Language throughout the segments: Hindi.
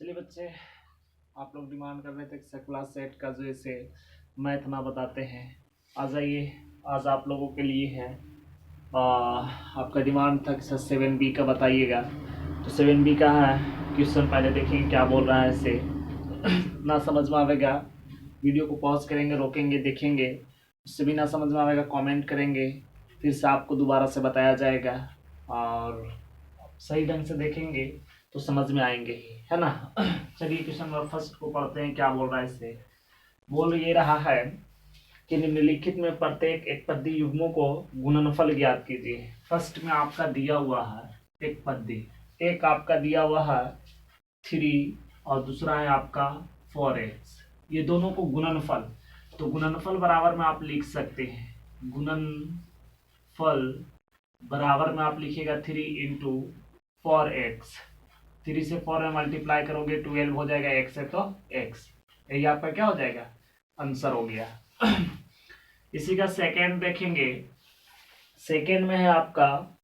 चलिए बच्चे, आप लोग डिमांड कर रहे थे कि क्लास सेट का जो इसे मैथ ना बताते हैं। आ जाइए, आज आप लोगों के लिए है। आपका डिमांड था कि सर 7B का बताइएगा, तो 7B का है क्वेश्चन। पहले देखेंगे क्या बोल रहा है इसे। ना समझ में आएगा वीडियो को पॉज करेंगे, रोकेंगे, देखेंगे। उससे भी ना समझ में आएगा कमेंट करेंगे, फिर से आपको दोबारा से बताया जाएगा। और सही ढंग से देखेंगे तो समझ में आएंगे ही, है ना। चलिए क्वेश्चन नंबर फर्स्ट को पढ़ते हैं। क्या बोल रहा है इसे। बोल ये रहा है कि निम्नलिखित में प्रत्येक एक पद्य युग्मों को गुणनफल ज्ञात कीजिए। फर्स्ट में आपका दिया हुआ है एक पद्य, एक आपका दिया हुआ है 3 और दूसरा है आपका 4x। ये दोनों को गुणनफल, तो गुणनफल बराबर में आप लिख सकते हैं गुणनफल बराबर में आप लिखिएगा 3 × 4x। 3 से 4 में मल्टीप्लाई करोगे 12 हो जाएगा, x है तो x। यही आपका क्या हो जाएगा, आंसर हो गया। इसी का सेकेंड देखेंगे। सेकेंड में है आपका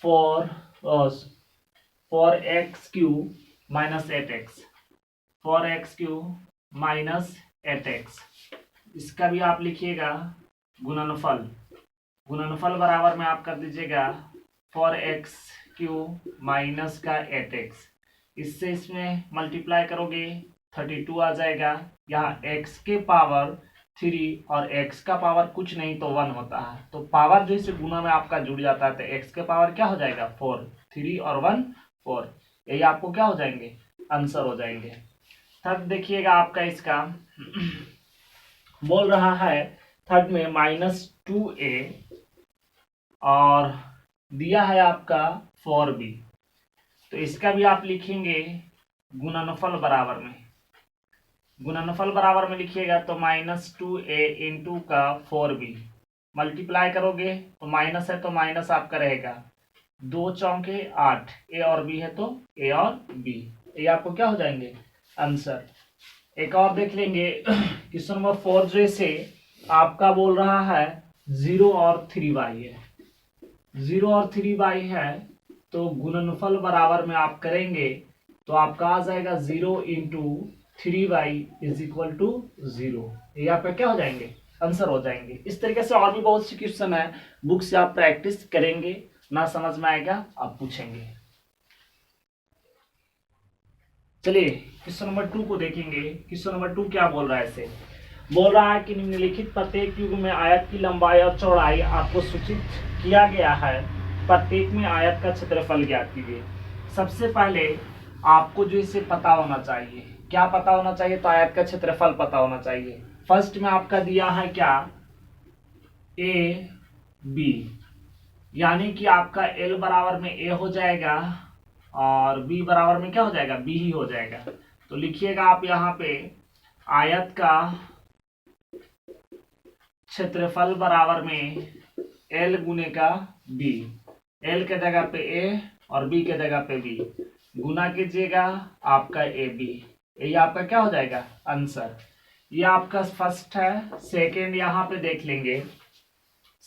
4x³ minus 8x। 4x³ minus 8x, इसका भी आप लिखिएगा गुणनफल। गुणनफल बराबर में आप कर दीजिएगा 4x³ माइनस का 8x। इससे इसमें मल्टीप्लाई करोगे 32 आ जाएगा। यहाँ x के पावर 3 और x का पावर कुछ नहीं तो 1 होता है, तो पावर जो इसे गुना में आपका जुड़ जाता है, तो x के पावर क्या हो जाएगा 4, 3 और 1 4। यही आपको क्या हो जाएंगे, आंसर हो जाएंगे। थर्ड देखिएगा आपका इसका बोल रहा है थर्ड में -2a और दिया है आपका 4b। तो इसका भी आप लिखेंगे गुणनफल बराबर में। गुणनफल बराबर में लिखिएगा तो -2a इंटू का 4b मल्टीप्लाई करोगे तो माइनस है तो माइनस आपका रहेगा। 2 चौके 8, ए और बी है तो ए और बी, ये आपको क्या हो जाएंगे, आंसर। एक और देख लेंगे क्वेश्चन नंबर 4 जो से आपका बोल रहा है 0 और 3y है। 0 और 3y है तो गुणनफल बराबर में आप करेंगे तो आपका आ जाएगा 0 × 3y = 0। ये आपका क्या हो जाएंगे, आंसर हो जाएंगे। इस तरीके से और भी बहुत सी क्वेश्चन है, बुक से आप प्रैक्टिस करेंगे, ना समझ में आएगा आप पूछेंगे। चलिए क्वेश्चन नंबर 2 को देखेंगे। क्वेश्चन नंबर 2 क्या बोल रहा है इसे। बोल रहा है कि निम्नलिखित प्रत्येक युग में आयत की लंबाई और चौड़ाई आपको सूचित किया गया है, प्रत्येक में आयत का क्षेत्रफल ज्ञात कीजिए। सबसे पहले आपको जो इसे पता होना चाहिए, क्या पता होना चाहिए, तो आयत का क्षेत्रफल पता होना चाहिए। फर्स्ट में आपका दिया है क्या, ए बी, यानी कि आपका एल बराबर में ए हो जाएगा और बी बराबर में क्या हो जाएगा, बी ही हो जाएगा। तो लिखिएगा आप यहाँ पे आयत का क्षेत्रफल बराबर में एल गुने का बी। एल के जगह पे ए और बी के जगह पे बी, गुना कीजिएगा आपका ए बी। ये आपका क्या हो जाएगा, आंसर। ये आपका फर्स्ट है। सेकेंड यहाँ पे देख लेंगे।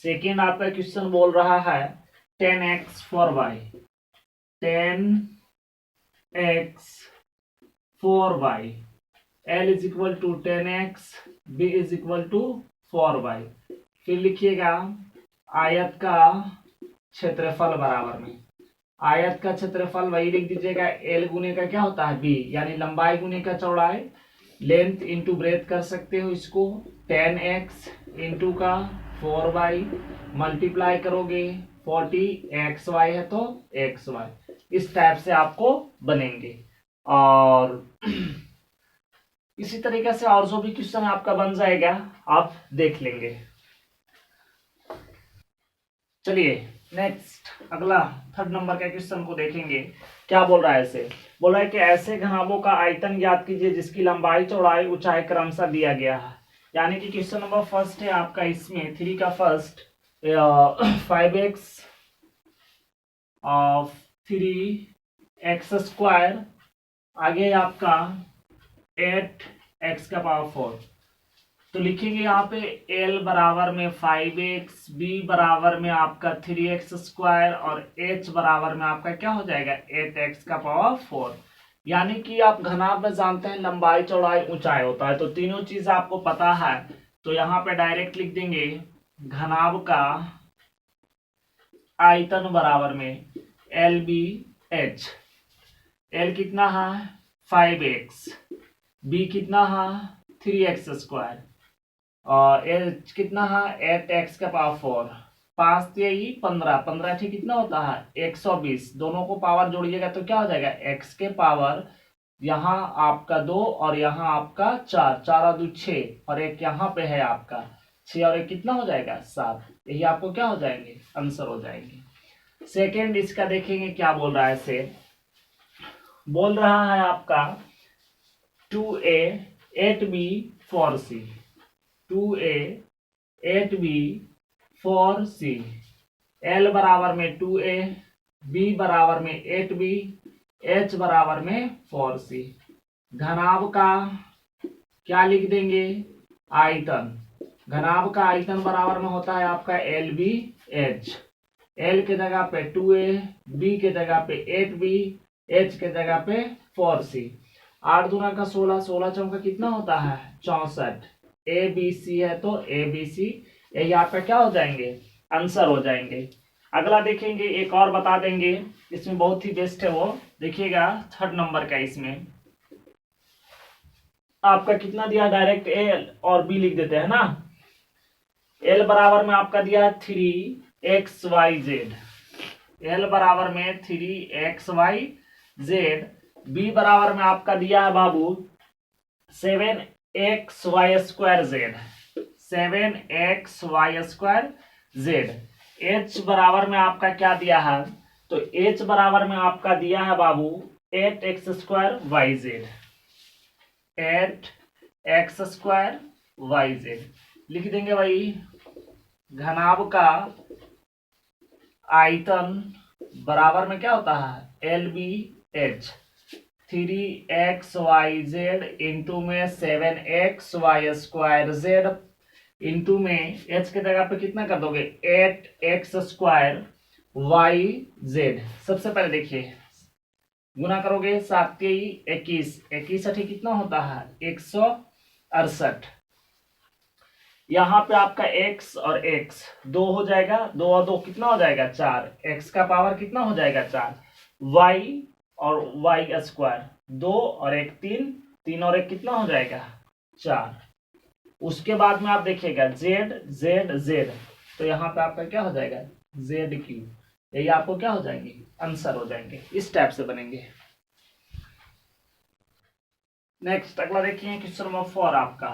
सेकेंड आपका क्वेश्चन बोल रहा है 10x 4y। 10x 4y, L = 10x, B = 4y। फिर लिखिएगा आयत का क्षेत्रफल बराबर में, आयत का क्षेत्रफल वही लिख दीजिएगा, L गुने का क्या होता है, B, यानी लंबाई गुने का चौड़ाई, लेंथ इंटू ब्रेथ कर सकते हो इसको। 10x इंटू का 4y मल्टीप्लाई करोगे 40xy है तो xy। इस टाइप से आपको बनेंगे। और इसी तरीके से और जो भी क्वेश्चन आपका बन जाएगा आप देख लेंगे। चलिए नेक्स्ट अगला थर्ड नंबर का क्वेश्चन को देखेंगे। क्या बोल रहा है इसे। बोल रहा है कि ऐसे घनाभों का आयतन ज्ञात कीजिए जिसकी लंबाई चौड़ाई ऊंचाई क्रमशः दिया गया है। यानी कि क्वेश्चन नंबर फर्स्ट है आपका, इसमें 3 का फर्स्ट 5x ऑफ 3x², आगे आपका 8x का पावर 4। तो लिखेंगे यहाँ पे L बराबर में 5x, B बराबर में आपका 3x² और H बराबर में आपका क्या हो जाएगा 8x का पावर 4। यानी कि आप घनाभ में जानते हैं लंबाई चौड़ाई ऊंचाई होता है, तो तीनों चीज आपको पता है, तो यहाँ पे डायरेक्ट लिख देंगे घनाभ का आयतन बराबर में एल बी एच। एल कितना है 5x, बी कितना है 3x², और एच कितना है 8x का पावर 4, 5 यही 15, 15 ठीक कितना होता है 120। दोनों को पावर जोड़िएगा तो क्या हो जाएगा x के पावर, यहाँ आपका 2 और यहाँ आपका 4, 4 और 2 6, और एक यहाँ पे है आपका 6 और एक कितना हो जाएगा 7। यही आपको क्या हो जाएंगे आंसर हो जाएंगे। सेकेंड इसका देखेंगे क्या बोल रहा है से, बोल रहा है आपका 2a 8b 4c, 2a 8b 4c, l बराबर में 2a, b बराबर में 8b, h बराबर में 4c। घनाभ का क्या लिख देंगे आयतन, घनाभ का आयतन बराबर में होता है आपका एल बी एच। एल के जगह पे 2a, बी के जगह पे 8b, एच के जगह पे 4c। 8 दूना का 16, 16 चौका कितना होता है 64। ए बी सी है तो ए बी सी, यही आपका क्या हो जाएंगे आंसर हो जाएंगे। अगला देखेंगे एक और बता देंगे, इसमें बहुत ही बेस्ट है वो, देखिएगा 3rd नंबर का। इसमें आपका कितना दिया डायरेक्ट ए और बी लिख देते हैं ना। एल बराबर में आपका दिया है 3xyz, एल बराबर में 3xyz, बी बराबर में आपका दिया है बाबू 7xy²z, 7xy²z। h बराबर में आपका क्या दिया है, तो h बराबर में आपका दिया है बाबू 8x²yz, 8x²yz लिख देंगे भाई। घनाभ का आयतन बराबर में क्या होता है L B H, 3xyz into में 7xy² इंटू में h के जगह पे कितना कर दोगे 8x²yz। सबसे पहले देखिए गुना करोगे 7 21, 21 अठी कितना होता है 168। यहाँ पे आपका x और x 2 हो जाएगा, 2 और 2 कितना हो जाएगा 4, x का पावर कितना हो जाएगा 4, y और y², 2 और 1 3, 3 और 1 कितना हो जाएगा 4। उसके बाद में आप देखिएगा z z z, तो यहाँ पे आपका क्या हो जाएगा ZQ, यही आपको क्या हो जाएंगे आंसर हो जाएंगे। इस टाइप से बनेंगे। नेक्स्ट अगला देखिए क्वेश्चन नंबर 4 आपका।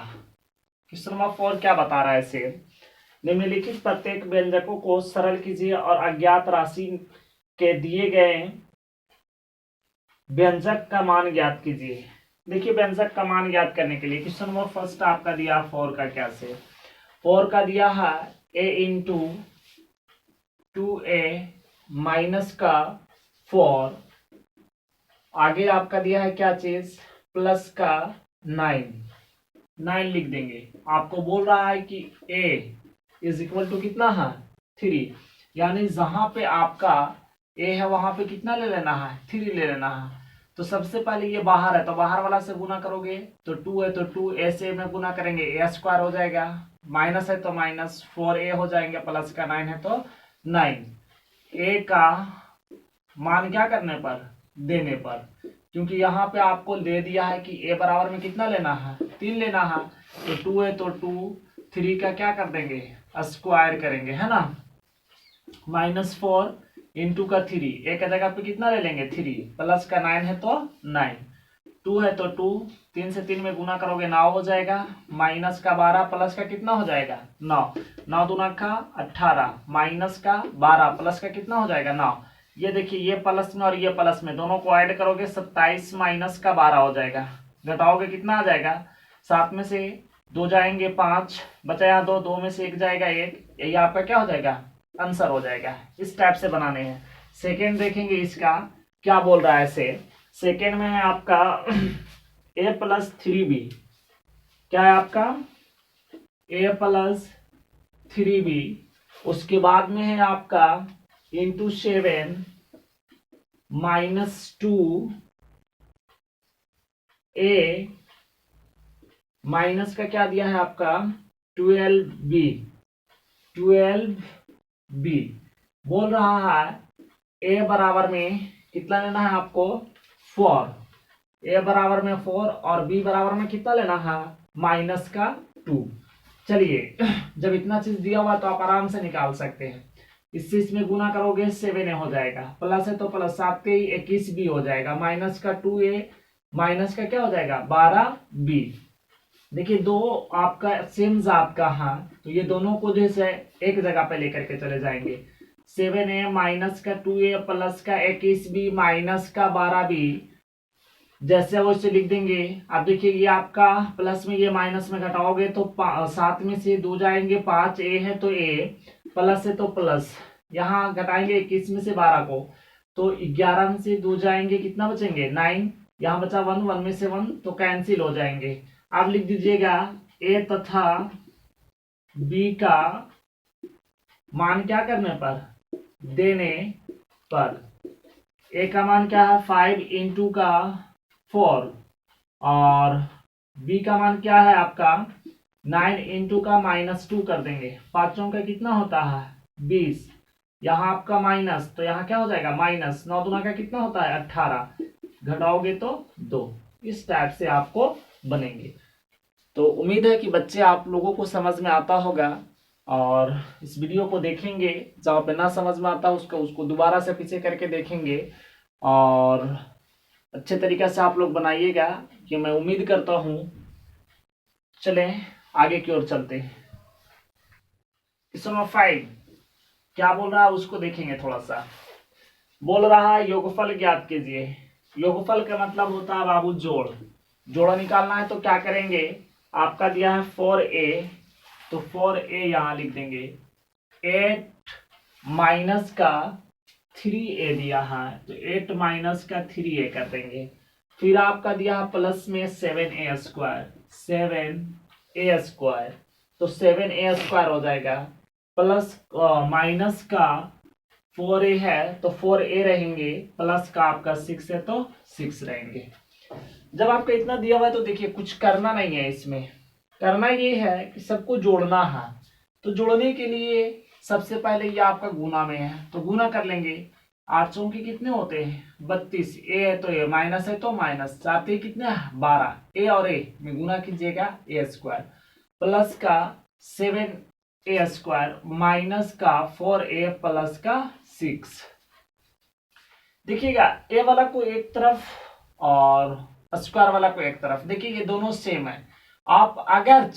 क्वेश्चन नंबर 4 क्या बता रहा है इसे, निम्नलिखित प्रत्येक व्यंजकों को सरल कीजिए और अज्ञात राशि के दिए गए व्यंजक का मान ज्ञात कीजिए। देखिए व्यंजक का मान ज्ञात करने के लिए क्वेश्चन नंबर फर्स्ट आपका दिया 4 का क्या से, 4 का दिया है a इंटू 2a माइनस का 4, आगे आपका दिया है क्या चीज प्लस का 9 लिख देंगे। आपको बोल रहा है कि a इज इक्वल टू कितना है 3, यानी जहां पे आपका a है वहां पे कितना ले लेना है 3 ले लेना है। तो सबसे पहले ये बाहर है तो बाहर वाला से गुना करोगे, तो 2 है तो 2 a से में गुना करेंगे a² हो जाएगा, माइनस है तो माइनस 4a हो जाएंगे, प्लस का 9 है तो 9। a का मान क्या करने पर देने पर, क्योंकि यहाँ पे आपको दे दिया है कि a बराबर में कितना लेना है 3 लेना है, तो 2 है तो 2, 3 का क्या कर देंगे स्क्वायर करेंगे है ना, -4 इंटू का 3, एक जगह पे कितना ले लेंगे 3, प्लस का 9 है तो 9, 2 है तो 2, 3 से 3 में गुना करोगे 9 हो जाएगा, माइनस का 12 प्लस का कितना हो जाएगा 9, 9 दूना का 18, माइनस का 12 प्लस का कितना हो जाएगा 9। ये देखिए ये प्लस में और ये प्लस में दोनों को ऐड करोगे 27 माइनस का 12 हो जाएगा, घटाओगे कितना आ जाएगा 7 में से 2 जाएंगे 5, बचा यहाँ 2, 2 में से 1 जाएगा 1, यही आपका क्या हो जाएगा आंसर हो जाएगा। इस टाइप से बनाने हैं। सेकेंड देखेंगे इसका क्या बोल रहा है से, सेकेंड में है आपका a प्लस 3b, क्या है आपका a प्लस 3b, उसके बाद में है आपका इंटू 7 -2 ए माइनस का क्या दिया है आपका 12b 12b बोल रहा है ए बराबर में कितना लेना है आपको 4, ए बराबर में 4 और बी बराबर में कितना लेना है माइनस का 2। चलिए जब इतना चीज दिया हुआ तो आप आराम से निकाल सकते हैं। इससे इसमें गुना करोगे 7a हो जाएगा, प्लस है तो प्लस 7 21b हो जाएगा, माइनस का 2a माइनस का क्या हो जाएगा 12b। देखिए दो आपका सेम जात का है तो ये दोनों को जैसे एक जगह पे लेकर के चले जाएंगे। 7a माइनस का 2a प्लस का 21b माइनस का 12b जैसे वो इसे लिख देंगे। अब देखिए ये आपका प्लस में ये माइनस में घटाओगे तो 7 में से 2 जाएंगे, 5a है तो a प्लस है तो प्लस, यहाँ घटाएंगे 21 में से 12 को तो 11 में से 2 जाएंगे, कितना बचेंगे 9, यहाँ बचा 1, 1 में से 1 तो कैंसिल हो जाएंगे। अब लिख दीजिएगा a तथा b का मान क्या करने पर देने पर, a का मान क्या है 5 इंटू का 4 और b का मान क्या है आपका 9 इंटू का -2 कर देंगे, पांचों का कितना होता है 20, यहाँ आपका माइनस तो यहाँ क्या हो जाएगा माइनस, 9 दूना का कितना होता है 18, घटाओगे तो 2। इस टाइप से आपको बनेंगे। तो उम्मीद है कि बच्चे आप लोगों को समझ में आता होगा और इस वीडियो को देखेंगे, जहाँ पे ना समझ में आता उसको दोबारा से पीछे करके देखेंगे और अच्छे तरीके से आप लोग बनाइएगा कि मैं उम्मीद करता हूँ। चलें आगे की ओर चलते हैं। क्वेश्चन नंबर 5 क्या बोल रहा है उसको देखेंगे थोड़ा सा। बोल रहा है योगफल ज्ञात कीजिए। योगफल का मतलब होता है बाबू जोड़, जोड़ा निकालना है तो क्या करेंगे, आपका दिया है 4a तो 4a यहां लिख देंगे, 8 माइनस का 3a दिया है तो 8 माइनस का 3a कर देंगे। फिर आपका दिया है प्लस में 7a स्क्वायर, 7a स्क्वायर तो 7a स्क्वायर हो जाएगा, प्लस माइनस का 4a है तो 4a रहेंगे, प्लस का आपका 6 है तो 6 रहेंगे। जब आपका इतना दिया हुआ है तो देखिए कुछ करना नहीं है, इसमें करना ये है कि सबको जोड़ना है। तो जोड़ने के लिए सबसे पहले ये आपका गुना में है तो गुना कर लेंगे, 8 चौके कितने होते हैं 32, ए है तो ए, माइनस है तो माइनस, 7 कितने 12, ए और ए में गुना कीजिएगा ए स्क्वायर, प्लस का 7a स्क्वायर माइनस का 4a प्लस का 6। देखिएगा ए वाला को एक तरफ और स्क्वायर वाला को एक तरफ, देखिए ये दोनों सेम है। आप अगर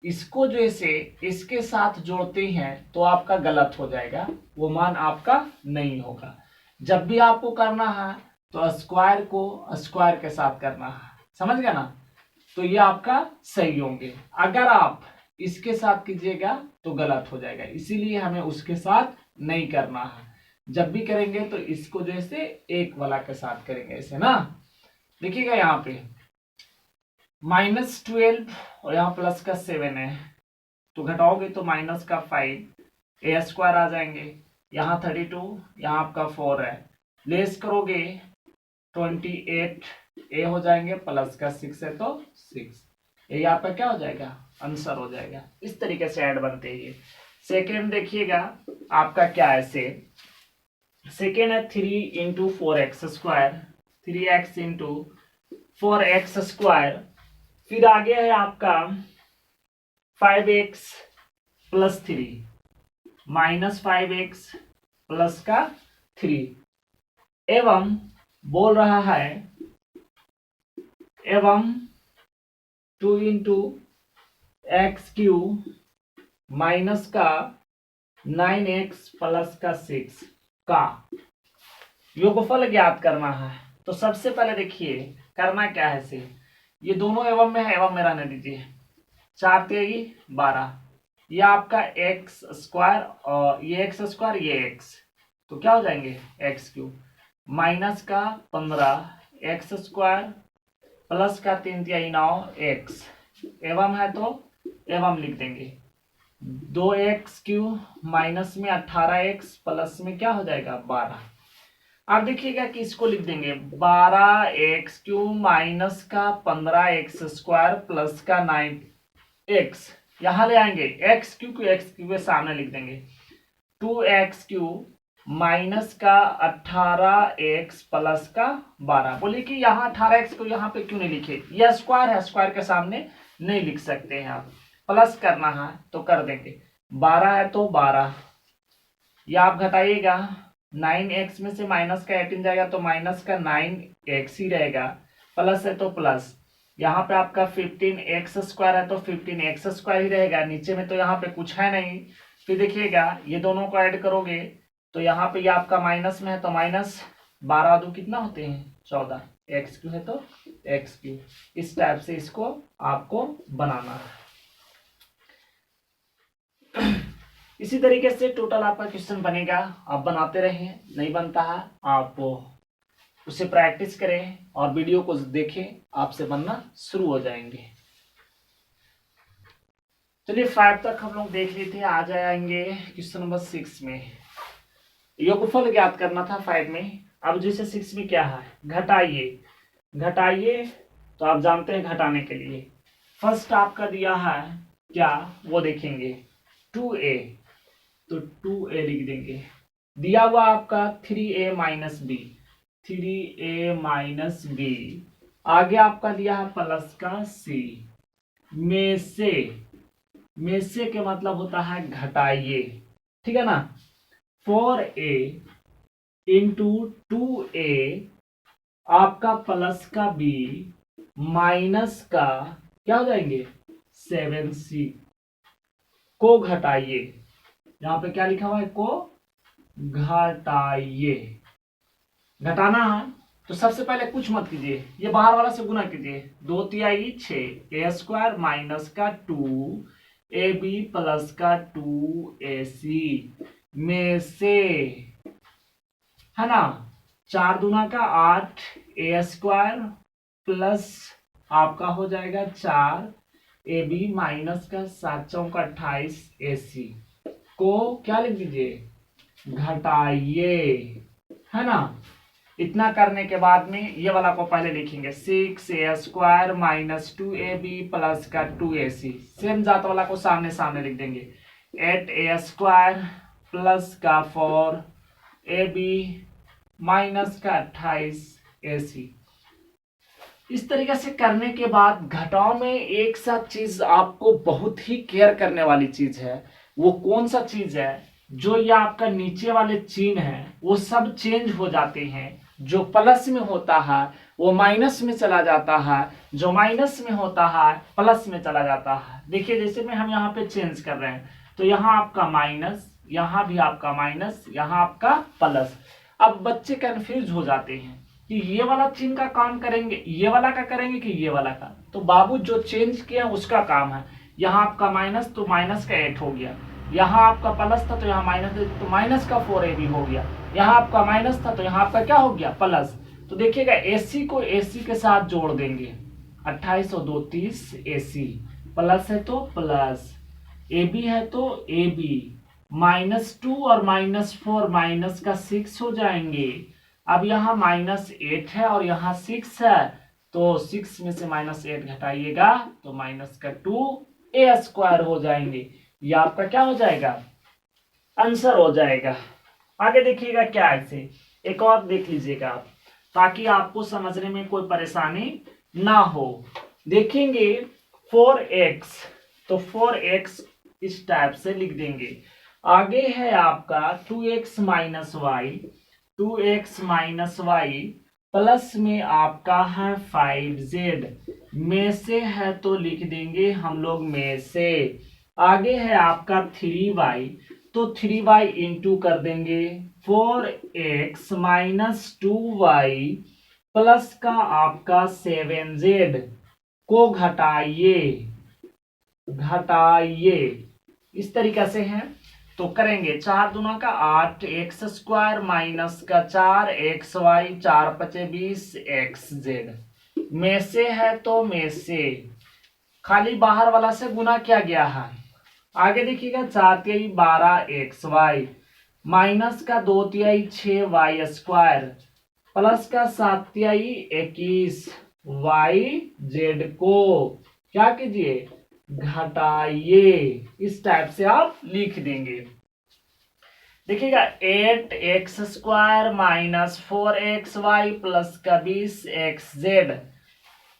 इसको जो से इसके साथ जोड़ते हैं तो आपका गलत हो जाएगा, वो मान आपका नहीं होगा। जब भी आपको करना है तो स्क्वायर को स्क्वायर के साथ करना है, समझ गया ना, तो ये आपका सही होंगे। अगर आप इसके साथ कीजिएगा तो गलत हो जाएगा, इसीलिए हमें उसके साथ नहीं करना है। जब भी करेंगे तो इसको जैसे एक वाला के साथ करेंगे ऐसे ना। देखिएगा यहाँ पे -12 और यहाँ प्लस का 7 है तो घटाओगे तो माइनस का 5 a स्क्वायर आ जाएंगे, यहाँ 32 यहाँ आपका 4 है, लेस करोगे 28 a हो जाएंगे, प्लस का 6 है तो 6, ये यहाँ पे क्या हो जाएगा आंसर हो जाएगा। इस तरीके से ऐड बनते हैं। सेकेंड देखिएगा आपका क्या है, सेकेंड है 3 into 4x square, 3x into 4x square, फिर आगे है आपका 5x plus 3 minus 5x plus का 3 एवं बोल रहा है एवं 2 इंटू एक्स क्यू माइनस का 9x प्लस का 6 का योगफल ज्ञात करना है। तो सबसे पहले देखिए करना क्या है, से ये दोनों एवं में है, एवं में रहने दीजिए, 4 तेरी 12, ये आपका एक्स स्क्वायर और ये एक्स स्क्वायर ये एक्स तो क्या हो जाएंगे एक्स क्यूब माइनस का 15 एक्स स्क्वायर प्लस का 3 तिहाई 9 एक्स, एवं है तो एवं लिख देंगे, 2x क्यूब माइनस में 18x प्लस में क्या हो जाएगा 12। अब देखिएगा कि इसको लिख देंगे 12x³ माइनस का 15x² प्लस का 9x, यहां ले आएंगे x³ को x³ के सामने लिख देंगे 2x³ माइनस का 18x प्लस का 12। बोलिए कि यहाँ 18x को यहाँ पे क्यों नहीं लिखे, यह स्क्वायर है, स्क्वायर के सामने नहीं लिख सकते हैं आप, प्लस करना है तो कर देंगे। 12 है तो 12, या आप घटाइएगा 9x में से माइनस का 18 जाएगा तो माइनस का 9x ही रहेगा, प्लस है तो प्लस। यहाँ पे आपका 15x² है तो 15x² ही रहेगा, नीचे में तो यहाँ पे कुछ है नहीं। फिर देखिएगा ये दोनों को ऐड करोगे तो यहाँ पे ये आपका माइनस में है तो माइनस 12 दो कितना होते हैं 14, x³ है तो x³। इस टाइप से इसको आपको बनाना है। इसी तरीके से टोटल आपका क्वेश्चन बनेगा, आप बनाते रहें, नहीं बनता है आप उसे प्रैक्टिस करें और वीडियो को देखें, आपसे बनना शुरू हो जाएंगे। चलिए 5 तक हम लोग देख लिए थे, आ जाएंगे क्वेश्चन नंबर 6 में। योगफल ज्ञात करना था 5 में, अब जैसे 6 में क्या है, घटाइए तो आप जानते हैं घटाने के लिए फर्स्ट आपका दिया है क्या वो देखेंगे 2a, तो 2a लिख देंगे। दिया हुआ आपका 3a minus b, 3a minus b। आगे आपका दिया है प्लस का c, में से के मतलब होता है घटाइए, ठीक है ना। 4a इंटू 2a आपका प्लस का b माइनस का क्या हो जाएंगे 7c को घटाइए। यहाँ पे क्या लिखा हुआ है, को घटाइए। घटाना है तो सबसे पहले कुछ मत कीजिए, ये बाहर वाला से गुना कीजिए, 2 तिहाई 6 a² माइनस का 2ab प्लस का 2ac में से, है ना, 4 दूना का 8 a² प्लस आपका हो जाएगा 4ab माइनस का 7 चौका 28 ac को क्या लिख दीजिए घटाइए, है ना। इतना करने के बाद में ये वाला को पहले लिखेंगे 6a² माइनस 2ab प्लस का 2ac, सेम जात वाला को सामने सामने लिख देंगे 8a² प्लस का 4ab माइनस का 28ac। इस तरीके से करने के बाद घटाव में एक साथ चीज आपको बहुत ही केयर करने वाली चीज है, वो कौन सा चीज है, जो ये आपका नीचे वाले चिन्ह है वो सब चेंज हो जाते हैं। जो प्लस में होता है वो माइनस में चला जाता है, जो माइनस में होता है प्लस में चला जाता है। देखिए जैसे में हम यहाँ पे चेंज कर रहे हैं तो यहाँ आपका माइनस, यहाँ भी आपका माइनस, यहाँ आपका प्लस। अब बच्चे कंफ्यूज हो जाते हैं कि ये वाला चिन्ह का काम करेंगे, ये वाला का करेंगे कि ये वाला का। तो बाबू जो चेंज किया उसका काम है। यहाँ आपका माइनस तो माइनस का 8 हो गया, यहाँ आपका प्लस था तो यहाँ माइनस तो माइनस का 4ab हो गया, यहाँ आपका माइनस था तो यहाँ आपका क्या हो गया प्लस। तो देखिएगा AC को AC के साथ जोड़ देंगे, 28 और 2 30 AC, प्लस है तो प्लस, AB है तो AB, -2 और -4 माइनस का 6 हो जाएंगे। अब यहाँ -8 है और यहाँ 6 है तो 6 में से -8 घटाइएगा तो माइनस का 2a² हो जाएंगे। ये आपका क्या हो जाएगा आंसर हो जाएगा। आगे देखिएगा क्या ऐसे एक और देख लीजिएगा आप, ताकि आपको समझने में कोई परेशानी ना हो। देखेंगे 4x, तो 4x इस टाइप से लिख देंगे। आगे है आपका 2x minus y, 2x minus y plus में आपका है 5z, में से है तो लिख देंगे हम लोग में से। आगे है आपका 3y, तो 3y इंटू कर देंगे 4x माइनस 2y प्लस का आपका 7z को घटाइए। इस तरीके से है तो करेंगे 4 दूना का 8 x² माइनस का 4 xy 4 5 20 xz, में से है तो में से, खाली बाहर वाला से गुना किया गया है। आगे देखिएगा 4 3 12 xy माइनस का 2/3 6 वाई स्क्वायर प्लस का 7/3 21 वाई जेड को क्या कीजिए, घटाइए। इस टाइप से आप लिख देंगे। देखिएगा 8x² माइनस 4xy प्लस का 20xz।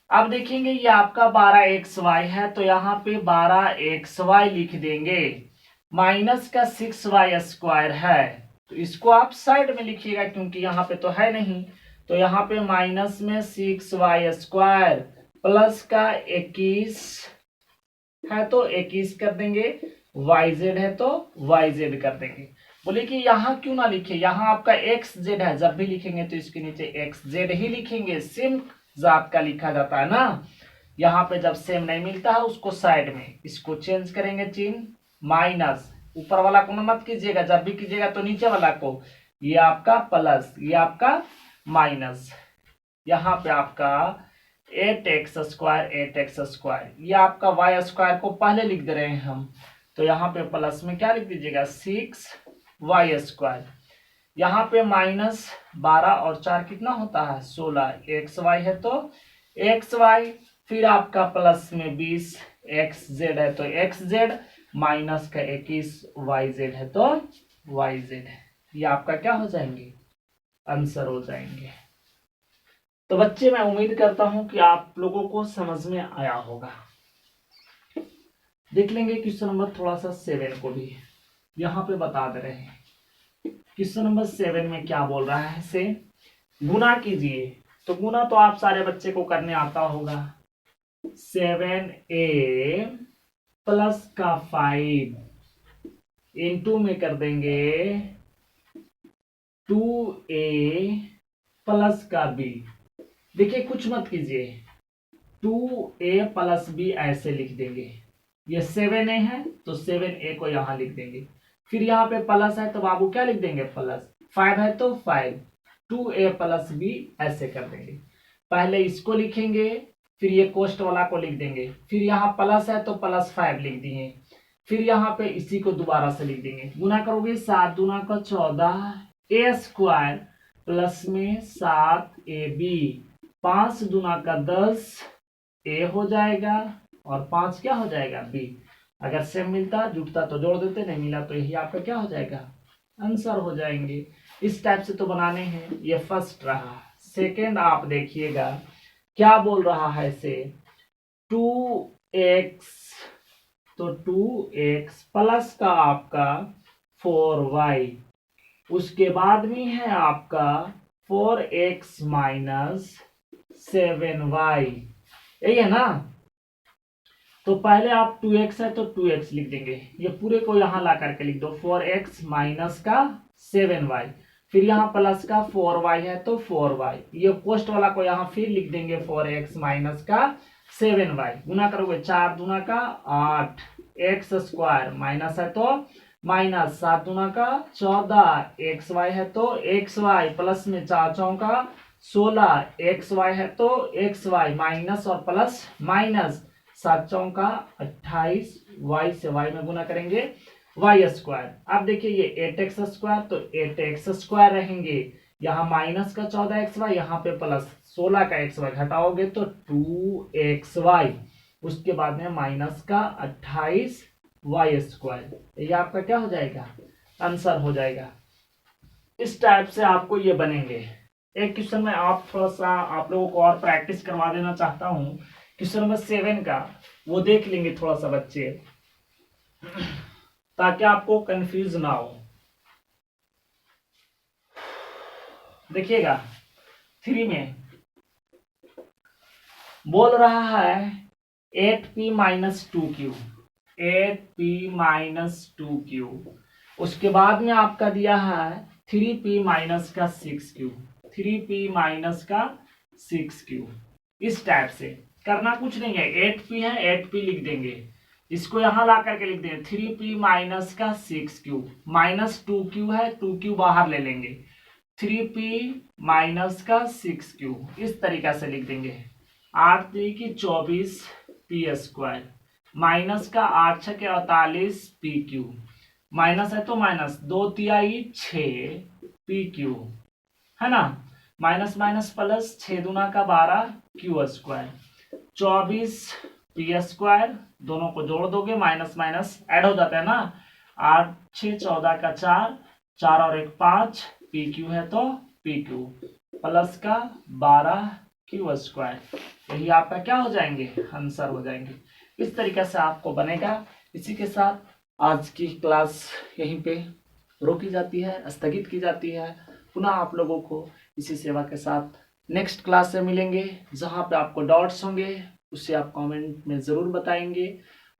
अब देखेंगे ये आपका 12xy है तो यहाँ पे 12xy लिख देंगे। माइनस का 6y² है तो इसको आप साइड में लिखिएगा क्योंकि यहाँ पे तो है नहीं। तो यहाँ पे माइनस में 6y² प्लस का 21 है तो 21 कर देंगे, yz है तो yz कर देंगे। बोले कि यहाँ क्यों ना लिखे, यहाँ आपका xz है, जब भी लिखेंगे तो इसके नीचे xz ही लिखेंगे। सेम जात का लिखा जाता है ना। यहाँ पे जब सेम नहीं मिलता है उसको साइड में इसको चेंज करेंगे चिन्ह, माइनस ऊपर वाला को मत कीजिएगा, जब भी कीजिएगा तो नीचे वाला को, ये आपका प्लस ये आपका माइनस। यहाँ पे आपका 8x² ये आपका y² को पहले लिख दे रहे हैं हम, तो यहाँ पे प्लस में क्या लिख दीजिएगा 6y²। यहाँ पे माइनस 12 और 4 कितना होता है 16, xy है तो xy, फिर आपका प्लस में 20 xz है तो xz, माइनस का 21 yz है तो yz। ये आपका क्या हो जाएंगे, आंसर हो जाएंगे। तो बच्चे मैं उम्मीद करता हूं कि आप लोगों को समझ में आया होगा। देख लेंगे क्वेश्चन नंबर थोड़ा सा 7 को भी यहाँ पे बता दे रहे हैं। क्वेश्चन नंबर 7 में क्या बोल रहा है, से गुना कीजिए। तो गुना तो आप सारे बच्चे को करने आता होगा। 7a प्लस का 5 इंटू में कर देंगे 2a प्लस का b। देखिए कुछ मत कीजिए, 2a प्लस b ऐसे लिख देंगे। ये 7a है तो 7a को यहां लिख देंगे, फिर यहाँ पे प्लस है तो बाबू क्या लिख देंगे प्लस, 5 है तो 5, 2a प्लस b ऐसे कर देंगे। पहले इसको लिखेंगे फिर ये कोष्ट वाला को लिख देंगे, फिर यहाँ प्लस है तो प्लस 5 लिख दिए, फिर यहाँ पे इसी को दोबारा से लिख देंगे। गुना करोगे 7 दूना का 14 a² प्लस में 7ab, 5 दूना का 10 a हो जाएगा और 5 क्या हो जाएगा b। अगर सेम मिलता जुटता तो जोड़ देते, नहीं मिला तो यही आपका क्या हो जाएगा, आंसर हो जाएंगे। इस टाइप से तो बनाने हैं। ये फर्स्ट रहा। सेकंड आप देखिएगा क्या बोल रहा है, से 2x, तो 2x प्लस का आपका 4y, उसके बाद में है आपका 4x माइनस 7y, यही है ना। तो पहले आप 2x है तो 2x लिख देंगे, ये पूरे को यहां ला करके लिख दो 4x माइनस का 7y, फिर यहाँ प्लस का 4y है तो 4y, ये पोस्ट वाला को यहाँ फिर लिख देंगे 4x माइनस का 7y। गुना करोगे 4 दूना का 8 x² माइनस है तो माइनस 7 दूना का 14 xy है तो xy, प्लस में 4 चौका 16 xy है तो xy, माइनस और प्लस माइनस 7 चौका 28, y से y में गुना करेंगे y²। अब देखिए ये 8x² तो 8x² रहेंगे, यहाँ माइनस का 14xy, यहाँ पे प्लस 16 का xy, घटाओगे तो 2xy, उसके बाद में माइनस का 28y²। ये आपका क्या हो जाएगा, आंसर हो जाएगा। इस टाइप से आपको ये बनेंगे। एक क्वेश्चन में आप थोड़ा सा आप लोगों को और प्रैक्टिस करवा देना चाहता हूँ, क्वेश्चन नंबर 7 का, वो देख लेंगे थोड़ा सा बच्चे, ताकि आपको कंफ्यूज ना हो। देखिएगा 3 में बोल रहा है 8p minus 2q, 8p minus 2q, उसके बाद में आपका दिया है 3p माइनस का 6q, 3p माइनस का 6q। इस टाइप से करना कुछ नहीं है, 8p है 8p लिख देंगे, इसको यहां ला करके लिख देंगे 3p माइनस का 6q, माइनस 2q है 2q बाहर ले लेंगे, 3p माइनस का 6q, इस तरीका से लिख देंगे। 8 3 की 24 p² माइनस का 8 6 के 48 pq, माइनस है तो माइनस, 2 तिहाई 6 पी क्यू, है ना। माइनस माइनस प्लस, 6 दूना का 12 क्यू स्क्वायर, 24 पी स्क्वायर, दोनों को जोड़ दोगे माइनस माइनस ऐड हो जाता है ना। 8 6 14 का 4, 4 और 1 5, पी क्यू है तो पी क्यू प्लस का 12 क्यू स्क्वायर, यही आपका क्या हो जाएंगे, आंसर हो जाएंगे। इस तरीके से आपको बनेगा। इसी के साथ आज की क्लास यहीं पे रोकी जाती है, स्थगित की जाती है। पुनः आप लोगों को इसी सेवा के साथ नेक्स्ट क्लास से मिलेंगे, जहाँ पे आपको डाउट्स होंगे उससे आप कमेंट में ज़रूर बताएंगे।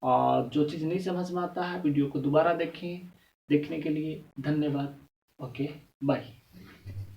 और जो चीज़ नहीं समझ में आता है वीडियो को दोबारा देखें। देखने के लिए धन्यवाद। Okay, bye.